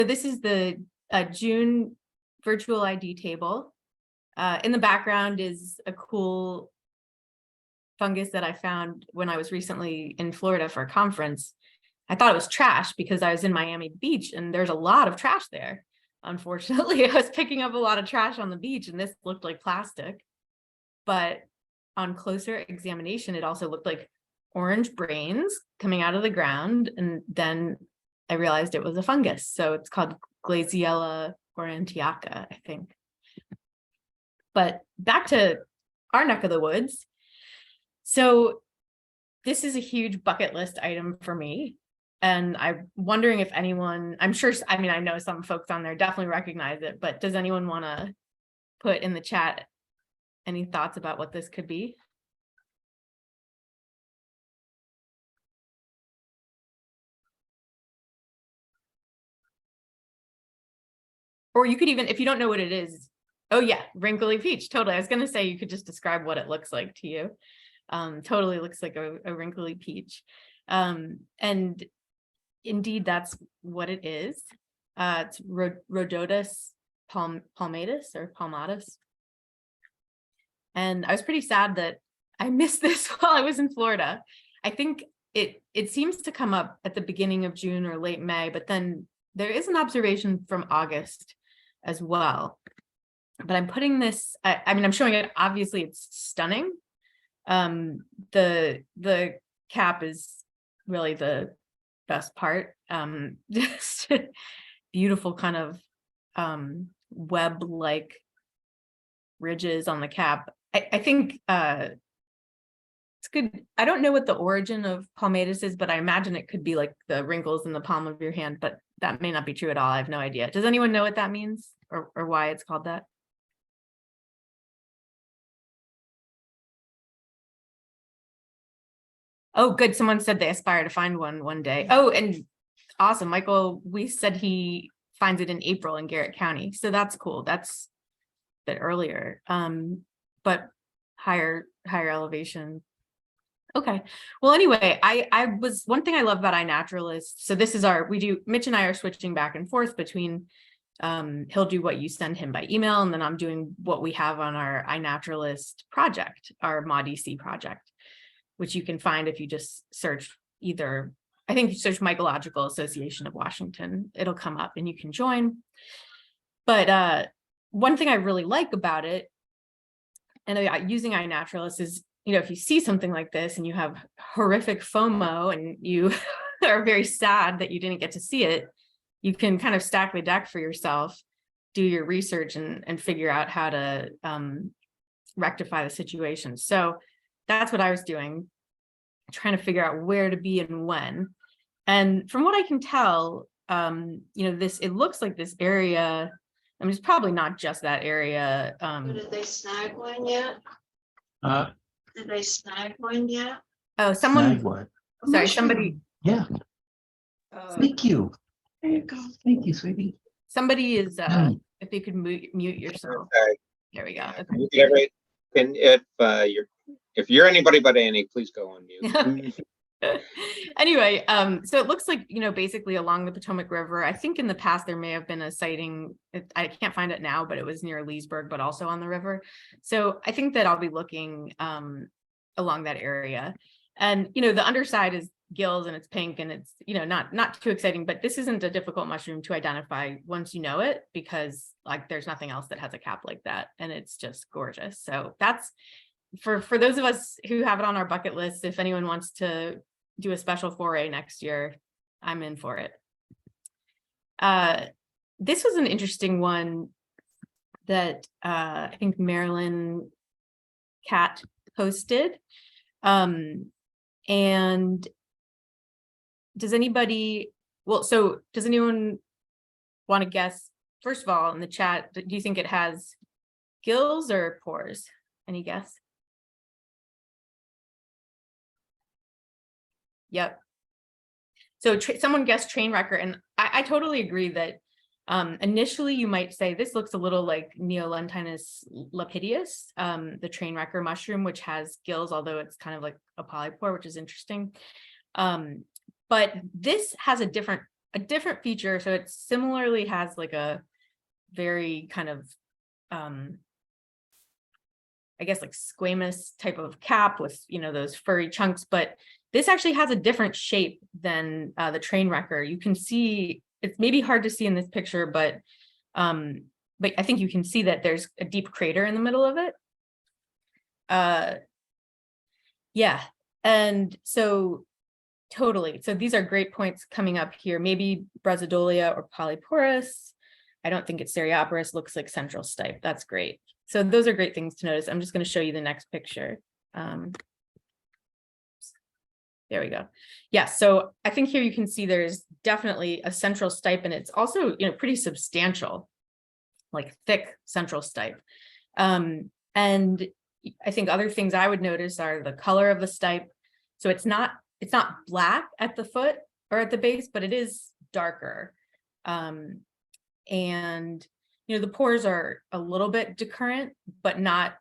This is the June virtual ID table. In the background is a cool fungus that I found when I was recently in Florida for a conference. I thought it was trash because I was in Miami Beach and there's a lot of trash there. Unfortunately, I was picking up a lot of trash on the beach and this looked like plastic. But on closer examination, it also looked like orange brains coming out of the ground. And then I realized it was a fungus. So it's called Glaziella aurantiaca, I think. But back to our neck of the woods. So this is a huge bucket list item for me. And I'm wondering if anyone, I'm sure, I mean, I know some folks on there definitely recognize it, but does anyone want to put in the chat any thoughts about what this could be? Or you could even, if you don't know what it is, oh yeah, wrinkly peach, totally. I was going to say you could just describe what it looks like to you. Totally looks like a wrinkly peach. And indeed, that's what it is. It's Rhodotus palmatus or palmatus. And I was pretty sad that I missed this while I was in Florida. I think it seems to come up at the beginning of June or late May, but then there is an observation from August as well. But I'm putting this, I mean, I'm showing it, obviously it's stunning. The cap is really the best part. Just beautiful kind of web-like ridges on the cap. I think it's good. I don't know what the origin of palmatus is, but I imagine it could be like the wrinkles in the palm of your hand, but that may not be true at all. I have no idea. Does anyone know what that means or why it's called that? Oh, good. Someone said they aspire to find one day. Oh, and awesome. Michael, we said he finds it in April in Garrett County. So that's cool. That's a bit earlier, but higher elevation. Okay. Well, anyway, one thing I love about iNaturalist. So this is Mitch and I are switching back and forth between, he'll do what you send him by email, and then I'm doing what we have on our iNaturalist project, our MAUDEC project, which you can find if you just search either, I think you search Mycological Association of Washington, it'll come up and you can join. But one thing I really like about it, and using iNaturalist is, you know, if you see something like this and you have horrific FOMO and you are very sad that you didn't get to see it, you can kind of stack the deck for yourself, do your research and figure out how to rectify the situation. So that's what I was doing, trying to figure out where to be and when. And from what I can tell, you know, it looks like this area, I mean, it's probably not just that area. Did they snag one yet? Did they snag one yet? Oh, Snag what? sorry, somebody. Yeah, thank you. There you go. Thank you, sweetie. Somebody is, if you could mute yourself. Okay. There we go. Okay. If you're anybody but Annie, please go on mute. Anyway, so it looks like, you know, basically along the Potomac River. I think in the past there may have been a sighting. I can't find it now, but it was near Leesburg, but also on the river. So I think that I'll be looking along that area. And, you know, the underside is gills and it's pink and it's, you know, not too exciting, but this isn't a difficult mushroom to identify once you know it, because like there's nothing else that has a cap like that and it's just gorgeous. So that's for those of us who have it on our bucket list. If anyone wants to do a special foray next year, I'm in for it. This was an interesting one that I think Marilyn Cat posted. And does anyone want to guess, first of all, in the chat, do you think it has gills or pores? Any guess? Yep. So someone guessed train wrecker, and I totally agree that initially you might say this looks a little like Neolentinus lepidius, the train wrecker mushroom, which has gills, although it's kind of like a polypore, which is interesting. But this has a different a different feature. So it similarly has like a very kind of, I guess like squamous type of cap with, those furry chunks, but this actually has a different shape than the train wrecker. You can see, it's maybe hard to see in this picture, but I think you can see that there's a deep crater in the middle of it. Yeah, and so totally. So these are great points coming up here. Maybe Brasidolia or Polyporus. I don't think it's Cereoporus, looks like central stipe. That's great. So those are great things to notice. I'm just going to show you the next picture. There we go. Yeah, so I think here you can see there's definitely a central stipe, and it's also, pretty substantial, like thick central stipe. And I think other things I would notice are the color of the stipe. So it's not black at the foot or at the base, but it is darker. And the pores are a little bit decurrent, but not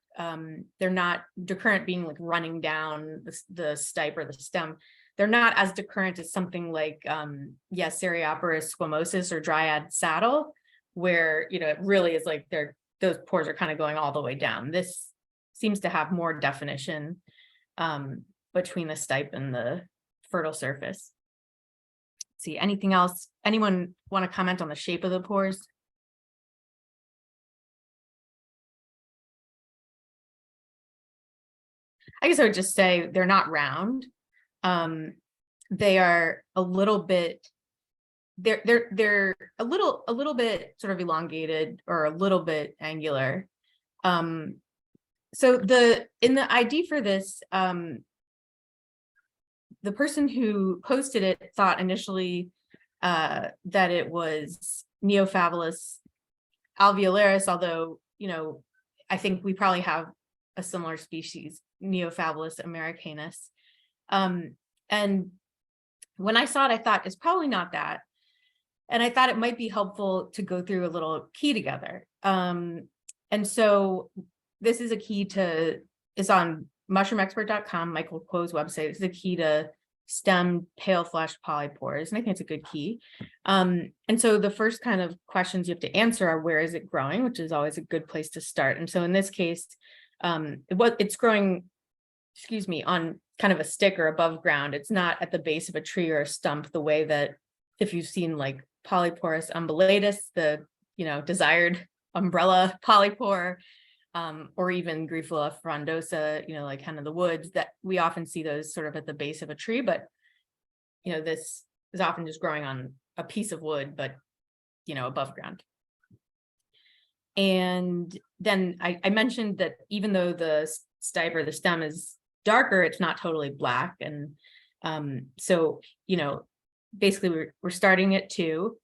they're not decurrent being like running down the stipe or the stem. They're not as decurrent as something like Cereoporus squamosus or Dryad saddle, where it really is like those pores are kind of going all the way down. This seems to have more definition between the stipe and the fertile surface. Let's see, anything else? Anyone want to comment on the shape of the pores? I guess I would just say they're not round. They are a little bit, they're a little bit sort of elongated or a little bit angular. So in the ID for this, the person who posted it thought initially that it was Neophavelus alveolaris, although, I think we probably have a similar species, Neophavelus americanus. And when I saw it, I thought it's probably not that. And I thought it might be helpful to go through a little key together. And so this is a key it's on mushroomexpert.com, Michael Kuo's website. It's a key to stem pale flesh polypores, and I think it's a good key. And so the first kind of questions you have to answer are, where is it growing, which is always a good place to start. And so in this case, it's growing, on kind of a stick or above ground. It's not at the base of a tree or a stump, the way that if you've seen like Polyporus umbellatus, the desired umbrella polypore, or even Grifola frondosa, like kind of the woods, that we often see those sort of at the base of a tree, but this is often just growing on a piece of wood, but above ground. And then I mentioned that even though the stipe or the stem is darker, it's not totally black. And so basically we're starting at 2.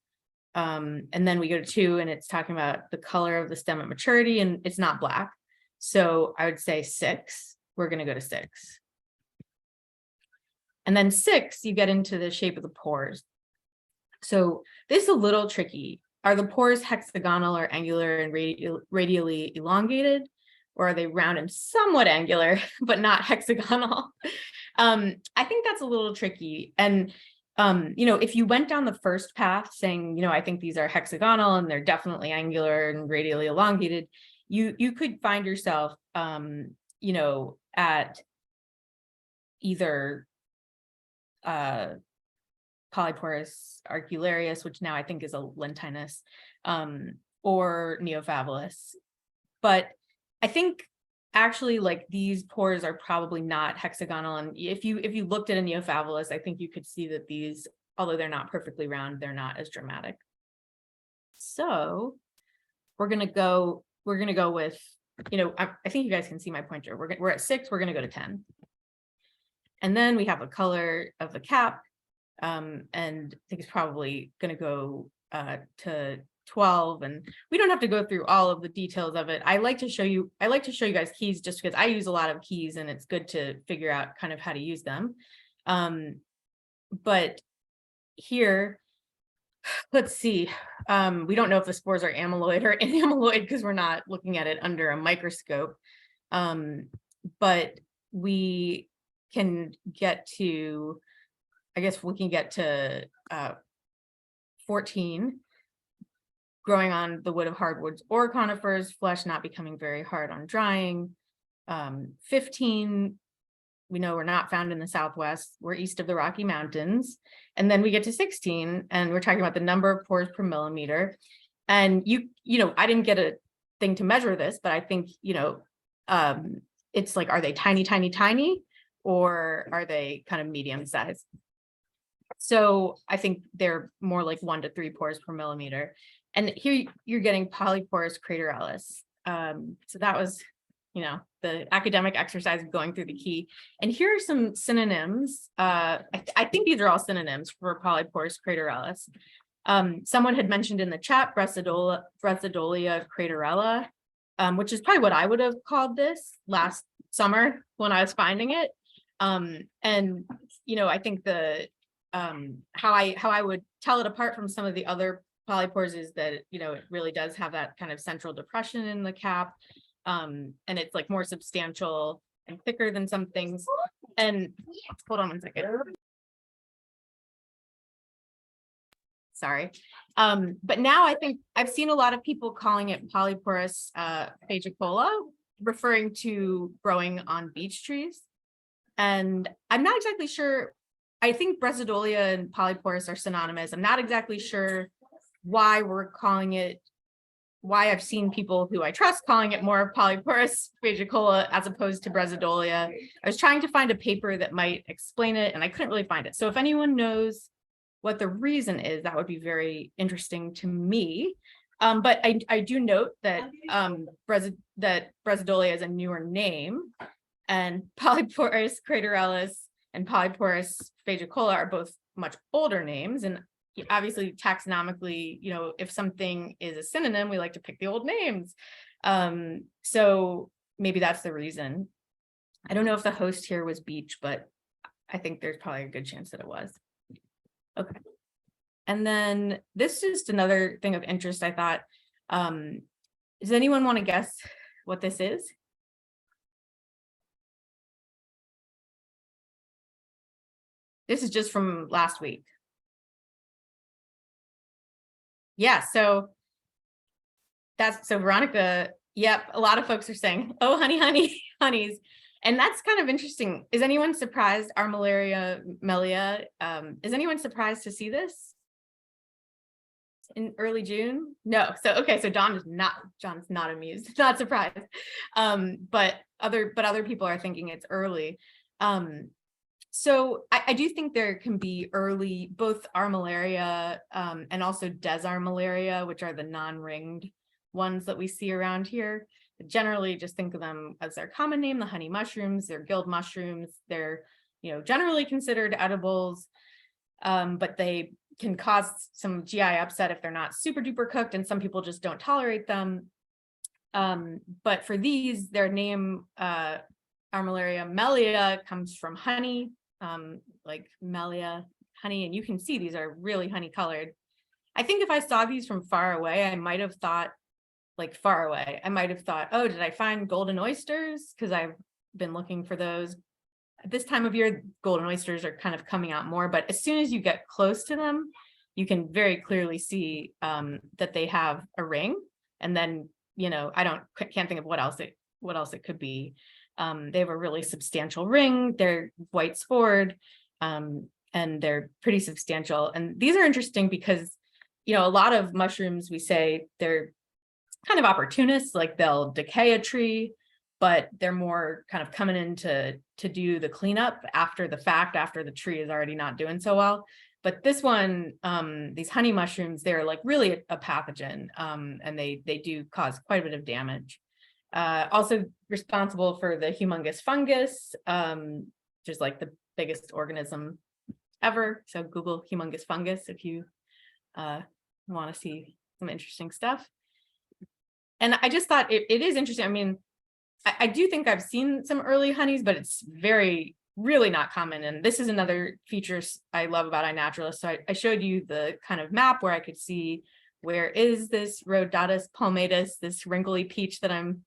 And then we go to 2, and it's talking about the color of the stem at maturity, and it's not black. So I would say 6, we're going to go to 6. And then 6, you get into the shape of the pores. So this is a little tricky. Are the pores hexagonal or angular and radially elongated, or are they round and somewhat angular, but not hexagonal? I think that's a little tricky. And if you went down the first path saying, I think these are hexagonal and they're definitely angular and radially elongated, you could find yourself, at either Polyporus arcularius, which now I think is a lentinus, or Neophavelus. But I think actually, like, these pores are probably not hexagonal. And if you looked at a Neophavelus, I think you could see that these, although they're not perfectly round, they're not as dramatic. So we're gonna go with, I think you guys can see my pointer. We're at 6, we're gonna go to 10. And then we have a color of the cap, and I think it's probably gonna go to 12, and we don't have to go through all of the details of it. I like to show you guys keys, just because I use a lot of keys and it's good to figure out kind of how to use them. But here, let's see, we don't know if the spores are amyloid or anamyloid because we're not looking at it under a microscope, but we can get to, I guess we can get to 14, growing on the wood of hardwoods or conifers, flesh not becoming very hard on drying. 15, we know we're not found in the Southwest, we're east of the Rocky Mountains. And then we get to 16 and we're talking about the number of pores per millimeter. And you know, I didn't get a thing to measure this, but I think, you know, it's like, are they tiny, tiny, tiny, or are they kind of medium size? So I think they're more like 1 to 3 pores per millimeter. And here you're getting polyporous craterellus. So that was, you know, the academic exercise of going through the key. And here are some synonyms. I think these are all synonyms for polyporous craterellus. Someone had mentioned in the chat Brasidolia craterella, which is probably what I would have called this last summer when I was finding it. And, you know, I think the how I would tell it apart from some of the other polypores is that, you know, it really does have that kind of central depression in the cap. And it's like more substantial and thicker than some things. And hold on one second. Sorry. But now I think I've seen a lot of people calling it polyporous phagicola, referring to growing on beech trees. And I'm not exactly sure. I think Brasidolia and polyporous are synonymous. I'm not exactly sure why we're calling it, why I've seen people who I trust calling it more polyporous phagicola as opposed to Brasidolia. I was trying to find a paper that might explain it and I couldn't really find it. So if anyone knows what the reason is, that would be very interesting to me. But I do note that Brasidolia is a newer name, and polyporous craterellus and polyporous phagicola are both much older names. And obviously taxonomically, you know, if something is a synonym, we like to pick the old names. So maybe that's the reason. I don't know if the host here was beech, but I think there's probably a good chance that it was. Okay. And then this is just another thing of interest, I thought. Does anyone want to guess what this is? This is just from last week. Yeah, so Veronica, yep, a lot of folks are saying, oh, honey, honeys. And that's kind of interesting. Is anyone surprised? Armillaria mellia. Is anyone surprised to see this in early June? No. So okay, so John's not amused, not surprised. But other people are thinking it's early. So I do think there can be early, both Armillaria and also Desarmillaria, which are the non-ringed ones that we see around here. Generally, just think of them as their common name, the honey mushrooms. They're guild mushrooms. They're, you know, generally considered edibles, but they can cause some GI upset if they're not super duper cooked, and some people just don't tolerate them. But for these, their name, Armillaria mellia, comes from honey, like mellia, honey, and you can see these are really honey colored. I think if I saw these from far away, I might have thought, oh, did I find golden oysters? Because I've been looking for those. At this time of year, golden oysters are kind of coming out more, but as soon as you get close to them, you can very clearly see that they have a ring. And then, you know, can't think of what else it could be. They have a really substantial ring. They're white spored, and they're pretty substantial. And these are interesting because, you know, a lot of mushrooms, we say they're kind of opportunists, like they'll decay a tree, but they're more kind of coming in to do the cleanup after the fact, after the tree is already not doing so well. But this one, these honey mushrooms, they're like really a pathogen, and they do cause quite a bit of damage. Also responsible for the humongous fungus, which is like the biggest organism ever. So Google humongous fungus if you want to see some interesting stuff. And I just thought it is interesting. I mean, I do think I've seen some early honeys, but it's really not common. And this is another feature I love about iNaturalist. So I showed you the kind of map where I could see where is this Rhodotus palmatus, this wrinkly peach that I'm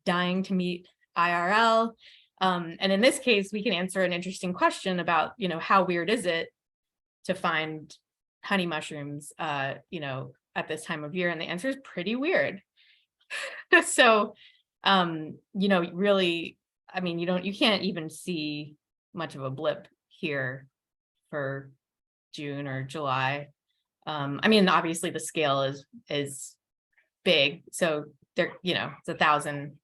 dying to meet IRL. And in this case, we can answer an interesting question about, you know, how weird is it to find honey mushrooms, you know, at this time of year? And the answer is pretty weird. So, you know, really, I mean, you can't even see much of a blip here for June or July. I mean, obviously the scale is big, so there, you know, it's 1,000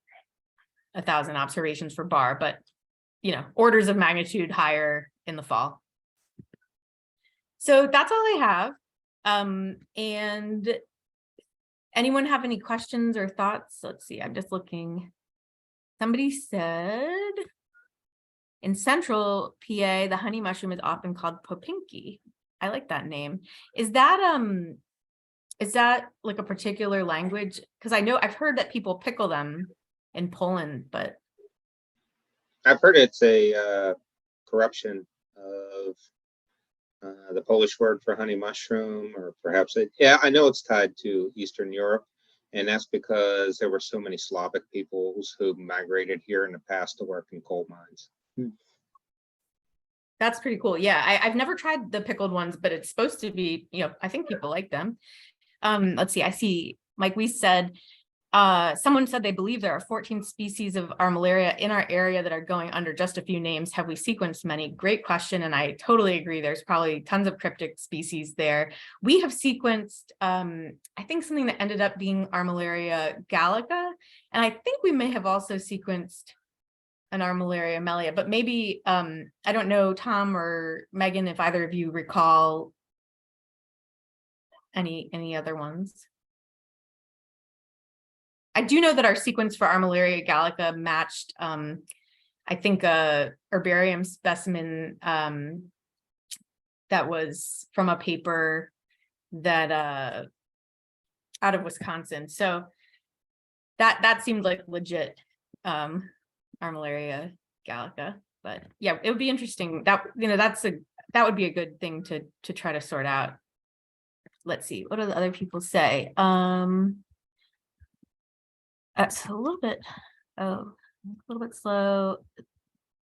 observations for bar, but you know, orders of magnitude higher in the fall. So that's all I have. And anyone have any questions or thoughts? Let's see, I'm just looking. Somebody said in central PA, the honey mushroom is often called popinki. I like that name. Is that like a particular language? Because I know I've heard that people pickle them in Poland, but I've heard it's a corruption of the Polish word for honey mushroom, or perhaps yeah, I know it's tied to Eastern Europe, and that's because there were so many Slavic peoples who migrated here in the past to work in coal mines. that's pretty cool. Yeah, I've never tried the pickled ones, but it's supposed to be, you know, I think people like them. Let's see, I see Mike, we said, someone said they believe there are 14 species of Armillaria in our area that are going under just a few names. Have we sequenced many? Great question. And I totally agree. There's probably tons of cryptic species there. We have sequenced, I think something that ended up being Armillaria gallica. And I think we may have also sequenced an Armillaria mellia, but maybe, I don't know, Tom or Megan, if either of you recall any other ones. I do know that our sequence for Armillaria gallica matched, I think, a herbarium specimen that was from a paper that out of Wisconsin. So that seemed like legit Armillaria gallica. But yeah, it would be interesting. That, you know, that would be a good thing to try to sort out. Let's see, what do the other people say? That's a little bit slow.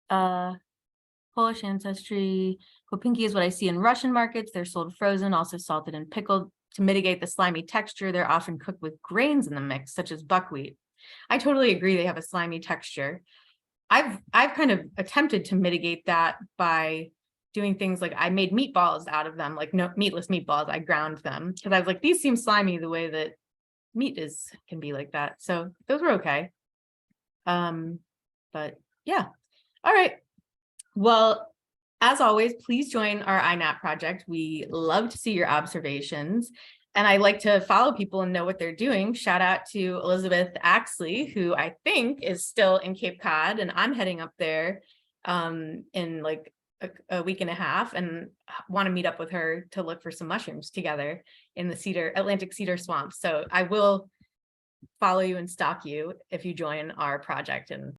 Polish ancestry. Popinki is what I see in Russian markets. They're sold frozen, also salted and pickled. To mitigate the slimy texture, they're often cooked with grains in the mix, such as buckwheat. I totally agree they have a slimy texture. I've kind of attempted to mitigate that by doing things like I made meatballs out of them, like no meatless meatballs. I ground them because I was like, these seem slimy the way that meat can be like that. So those were okay. But yeah. All right. Well, as always, please join our INAP project. We love to see your observations. And I like to follow people and know what they're doing. Shout out to Elizabeth Axley, who I think is still in Cape Cod, and I'm heading up there in like a week and a half, and want to meet up with her to look for some mushrooms together in the Atlantic cedar swamp. So I will follow you and stalk you if you join our project, and